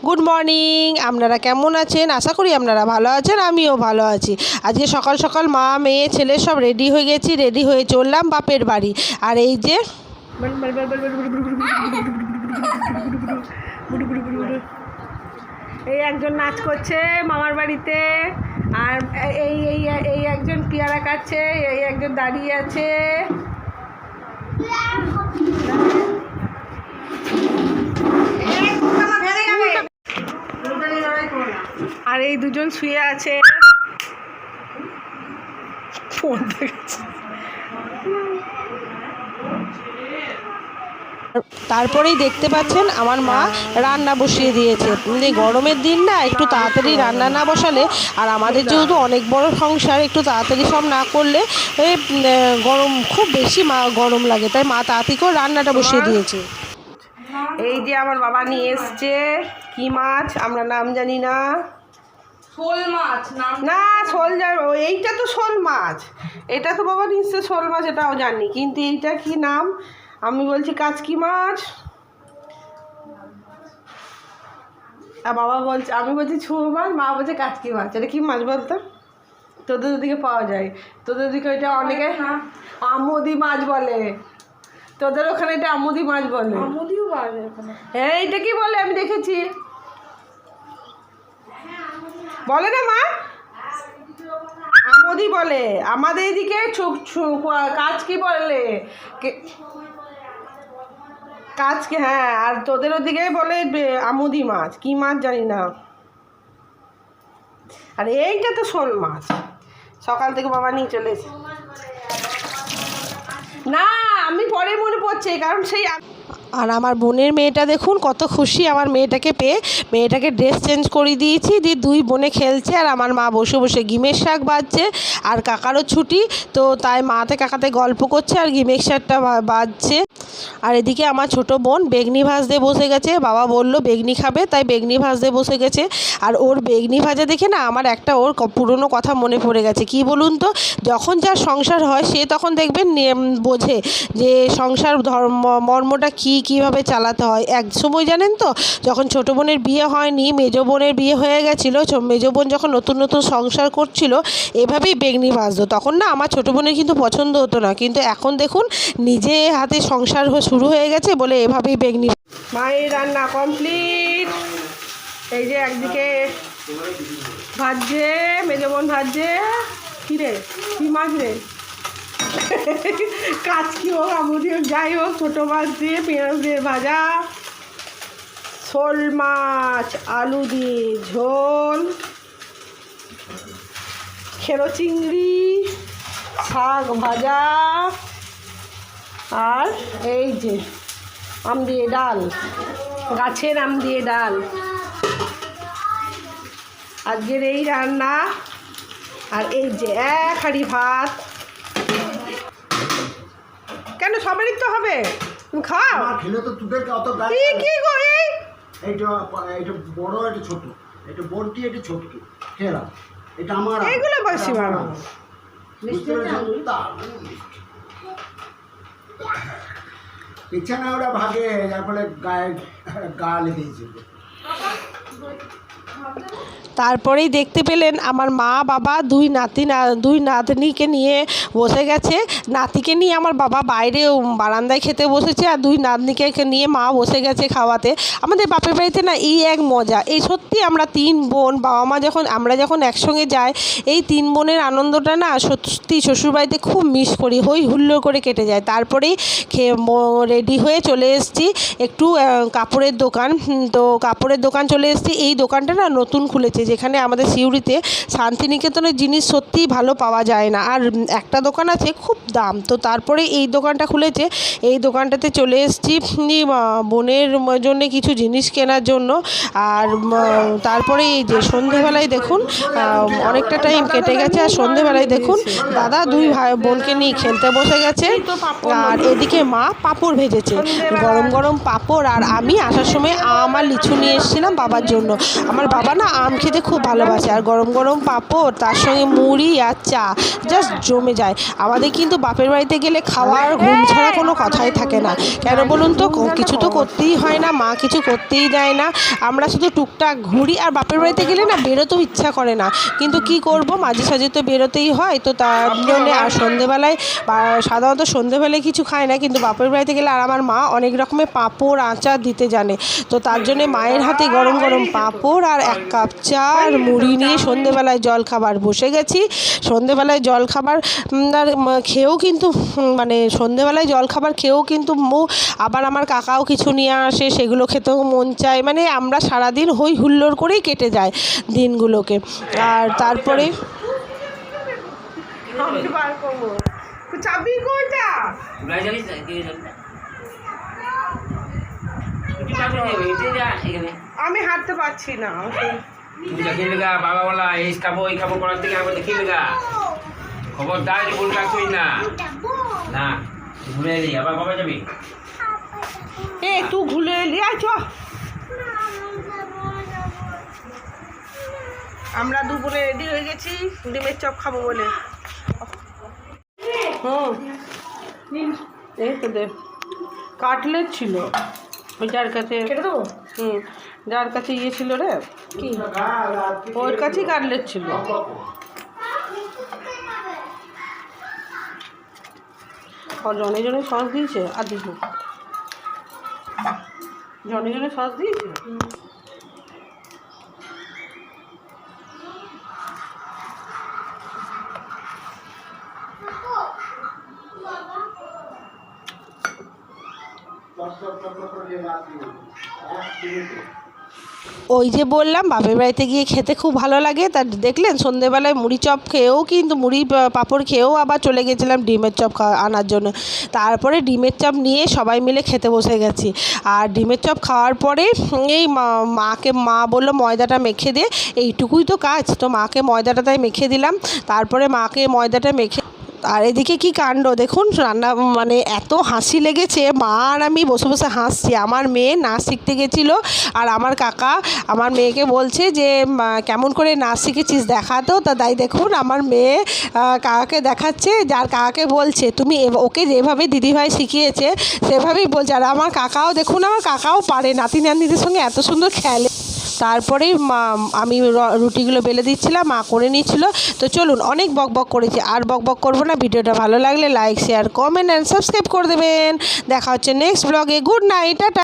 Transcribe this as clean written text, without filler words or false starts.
Good morning. আপনারা কেমন আছেন? আশা করি আপনারা ভালো আছেন, আমিও ভালো আছি। আজকে সকাল সকাল মা মেয়ে ছেলে সব রেডি হয়ে গেছি, রেডি হয়ে চললাম বাপের বাড়ি। আর এই যে এই একজন নাচ করছে মামার বাড়িতে, আর এই এই এই একজন পেয়ারা কাটছে, এই একজন দাঁড়িয়ে আছে। আর এই দুজন শুয়ে আছে। তারপরেই দেখতে পাচ্ছেন আমার মা রান্না বসিয়ে দিয়েছে। গরমের দিন না, একটু তাড়াতাড়ি রান্না না বসালে, আর আমাদের যেহেতু অনেক বড় সংসার, একটু তাড়াতাড়ি সব না করলে গরম খুব বেশি গরম লাগে, তাই মা তাড়াতাড়ি করে রান্নাটা বসিয়ে দিয়েছে। এই যে আমার বাবা নিয়ে এসছে কি মাছ, আমরা নাম জানি না। শোল মাছ না, শোল এইটা তো শোল মাছ, এটা তো বাবা নিশ্চয় শোল মাছ, এটাও জানি, কিন্তু এইটা কি নাম? আমি বলছি কাচকি মাছ, আর বাবা বলছে, আমি বলছি ছুঁ মাছ, মা বলছে কাচকি মাছ। এটা কি মাছ বলতো? তোদের ওদিকে পাওয়া যায়, তোদের ওদিকে ওইটা অনেকে আমুদি মাছ বলে, তোদের ওখানে এটা আমুদি মাছ বলে। আমুদিও পাওয়া যায় ওখানে। হ্যাঁ, এটা কি বলে? আমি দেখেছি, বলে না মা, আমুদি বলে। আমাদের এদিকে কাচকি বলে, কাচকি। হ্যাঁ, আর তোদের ওদিকে বলে আমুদি মাছ, কি মাছ জানি না। আর এইটা তো শোল মাছ, সকাল থেকে বাবা নিয়ে চলে এসে। না, আমি পরে মনে পড়ছে, কারণ সেই। আর আমার বোনের মেয়েটা দেখুন কত খুশি আমার মেয়েটাকে পেয়ে। মেয়েটাকে ড্রেস চেঞ্জ করে দিয়েছি, দিয়ে দুই বোনে খেলছে, আর আমার মা বসে বসে গিমের শাক বাজছে, আর কাকারও ছুটি, তো তাই মাতে কাকাতে গল্প করছে আর গিমের শাকটা বাজছে। আর এদিকে আমার ছোট বোন বেগনি ভাজতে বসে গেছে, বাবা বলল বেগনি খাবে, তাই বেগনি ভাজতে বসে গেছে। আর ওর বেগনি ভাজা দেখে না আমার একটা ওর পুরনো কথা মনে পড়ে গেছে। কি বলুন তো, যখন যার সংসার হয় সে তখন দেখবেন বোঝে যে সংসার মর্মটা কীভাবে চালাতে হয়। এক সময় জানেন তো, যখন ছোটো বোনের বিয়ে হয়নি, মেজো বোনের বিয়ে হয়ে গেছিলো, মেজো বোন যখন নতুন নতুন সংসার করছিল, এভাবেই বেগনি ভাজতো। তখন না আমার ছোটো বোনের কিন্তু পছন্দ হতো না, কিন্তু এখন দেখুন নিজে হাতে সংসার শুরু হয়ে গেছে বলে এভাবেই বেগনি। মায়ের রান্না কমপ্লিট। এই যে একদিকে ভাজছে, মেজো বোন ভাজছে। কী রে, কী মাছ রে? কাচকি হোক আমুদি হোক যাই হোক, ছোটো মাছ দিয়ে পেঁয়াজ দিয়ে ভাজা, শোল মাছ আলু দিয়ে ঝোল, খেরো চিংড়ি, শাক ভাজা, আর এই যে আম দিয়ে ডাল, গাছের আম দিয়ে ডাল। আজকের এই রান্না। আর এই যে এক হাঁড়ি ভাত। কেন, সবারই তো হবে, তুমি খাও। খেলে তো তোদের অত কি গো, এইটা বড়, এটা ছোট, এটা বড়টি, এটা ছোটটি খেলাম, এটা আমার এইগুলো বসি ভালো বিছানা ওরা ভাগে, যার ফলে গায়ে গা লেগেছিল। তারপরেই দেখতে পেলেন আমার মা বাবা দুই নাতনিকে নিয়ে বসে গেছে। নাতিকে নিয়ে আমার বাবা বাইরে বারান্দায় খেতে বসেছে, আর দুই নাতনিকে নিয়ে মা বসে গেছে খাওয়াতে। আমাদের বাপের বাড়িতে না এই এক মজা, এই সত্যি আমরা তিন বোন, বাবা মা আমরা যখন একসঙ্গে যাই, এই তিন বোনের আনন্দটা না সত্যি শ্বশুরবাড়িতে খুব মিস করি, হই হুল্লোড় করে কেটে যায়। তারপরেই রেডি হয়ে চলে এসেছি একটু কাপড়ের দোকান, তো কাপড়ের দোকান চলে এসেছি। এই দোকানটা না নতুন খুলেছে, যেখানে আমাদের সিউড়িতে শান্তিনিকেতনের জিনিস সত্যিই ভালো পাওয়া যায় না, আর একটা দোকান আছে খুব দাম, তো তারপরে এই দোকানটা খুলেছে। এই দোকানটাতে চলে এসেছি বোনের জন্য কিছু জিনিস কেনার জন্য। আর তারপরে এই যে সন্ধেবেলায় দেখুন অনেকটা টাইম কেটে গেছে, আর সন্ধেবেলায় দেখুন দাদা দুই ভাই বোনকে নিয়ে খেলতে বসে গেছে। আর এদিকে মা পাঁপড় ভেজেছে, গরম গরম পাঁপড়। আর আমি আসার সময় আম আর লিচু নিয়ে এসেছিলাম বাবার জন্য। আমার বাবা বাবা না আম খেতে খুব ভালোবাসে, আর গরম গরম পাঁপড় তার সঙ্গে মুড়ি আর চা জাস্ট জমে যায়। আমাদের কিন্তু বাপের বাড়িতে গেলে খাওয়ার ঘুম ছাড়া কোনো কথাই থাকে না। কেন বলুন তো, কিছু তো করতেই হয় না, মা কিছু করতেই দেয় না, আমরা শুধু টুকটাক ঘুরি। আর বাপের বাড়িতে গেলে না বেরোতেও ইচ্ছা করে না, কিন্তু কি করব, মাঝে সাঝে তো বেরোতেই হয়। তো তার জন্যে আর সন্ধেবেলায় সাধারণত সন্ধেবেলায় কিছু খায় না, কিন্তু বাপের বাড়িতে গেলে আর আমার মা অনেক রকমের পাঁপড় আচার দিতে জানে। তো তার জন্যে মায়ের হাতে গরম গরম পাঁপড় আর 1 কাপ চা আর মুড়ি নিয়ে সন্ধেবেলায় জলখাবার বসে গেছি। সন্ধেবেলায় জলখাবার খেয়েও কিন্তু মানে সন্ধেবেলায় জলখাবার খেয়েও কিন্তু আবার আমার কাকাও কিছু নিয়ে আসে, সেগুলো খেতেও মন চায়। মানে আমরা সারাদিন হই হুল্লোড় করেই কেটে যায় দিনগুলোকে। আর তারপরে চাবি কোনটা? আমি হাঁটতে পারছি না। বাবা বলা এই খাবো ওই খাবো করার থেকে আমাকে দেখি খবরদার বলটা তুই না না ঘুরে এলি আবার কবে যাবি? তুই ঘুরে এলি, চ। আমরা দুপুরে রেডি হয়ে গেছি ডিমের চপ খাবো বলে। এই তো দে, কাটলেট ছিল ওই যার কাছে, যার কাছে ইয়ে ছিল রে, কি ওর কাছেই কাটলেট ছিল। জনে জনে সস দিয়েছে, আর দিব জনে জনে সস দিয়েছে। ওই যে বললাম বাপের বাড়িতে গিয়ে খেতে খুব ভালো লাগে, তা দেখলেন সন্ধেবেলায় মুড়ি চপ খেয়েও কিন্তু মুড়ি পাঁপড় খেয়েও আবার চলে গেছিলাম ডিমের চপ আনার জন্য। তারপরে ডিমের চপ নিয়ে সবাই মিলে খেতে বসে গেছি। আর ডিমের চপ খাওয়ার পরে এই মা বললো ময়দাটা মেখে দে, এইটুকুই তো কাজ। তো মাকে ময়দাটা তাই মেখে দিলাম। তারপরে মাকে ময়দাটা মেখে, আর এদিকে কি কাণ্ড দেখুন, রান্না মানে এত হাসি লেগেছে, মা আর আমি বসে বসে হাসছি। আমার মেয়ে নাচ শিখতে গেছিলো, আর আমার কাকা আমার মেয়েকে বলছে যে কেমন করে নাচ শিখেছিস দেখাতো। তা তাই দেখুন আমার মেয়ে কাকাকে দেখাচ্ছে, যার কাকাকে বলছে তুমি ওকে যেভাবে দিদিভাই শিখিয়েছে সেভাবেই বলছে। আর আমার কাকাও দেখুন, আমার কাকাও পারে, নাতি নাতনিদের সঙ্গে এত সুন্দর খেলে। তারপরেই আমি রুটিগুলো বেলে দিচ্ছিলাম, মা করে নিচ্ছিল। তো চলুন, অনেক বকবক করেছি, আর বকবক করবো না। ভিডিওটা ভালো লাগলে like share comment and subscribe করে দেবেন। দেখা হচ্ছে নেক্সট ব্লগে। Good night, tata.